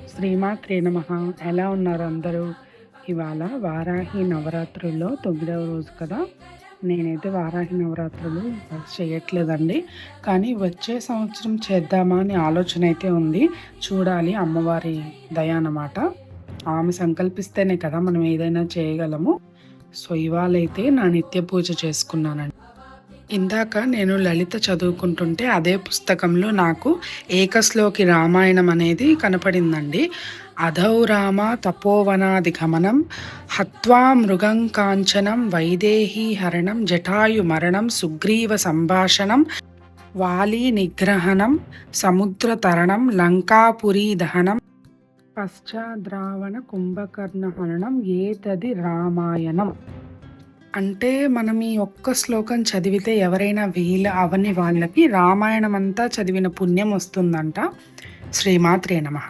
శ్రీమాత్రే నమః. ఎలా ఉన్నారు అందరూ? ఇవాళ వారాహి నవరాత్రుల్లో 9వ రోజు కదా! నేనైతే వారాహి నవరాత్రులు చేయట్లేదండి. కానీ వచ్చే సంవత్సరం చేద్దామా అని ఆలోచన అయితే ఉంది. చూడాలి, అమ్మవారి దయ అన్నమాట. ఆమె సంకల్పిస్తేనే కదా మనం ఏదైనా చేయగలము. సో, ఇవాళైతే నా నిత్య పూజ చేసుకున్నానండి. ఇందాక నేను లలిత చదువుకుంటుంటే అదే పుస్తకంలో నాకు ఏకశ్లోకి రామాయణం అనేది కనపడిందండి. అధౌ రామ తపోవనాదిగమనం హత్వా మృగం కాంచనం వైదేహీ హరణం జటాయు మరణం సుగ్రీవ సంభాషణం వాలి నిగ్రహణం సముద్ర తరణం లంకాపురీ దహనం పశ్చాద్రావణ కుంభకర్ణ హరణం ఏతది రామాయణం. అంటే మనం ఈ ఒక్క శ్లోకం చదివితే ఎవరైనా అవని వాళ్ళకి రామాయణం అంతా చదివిన పుణ్యం వస్తుందంట. శ్రీమాత్రే నమః.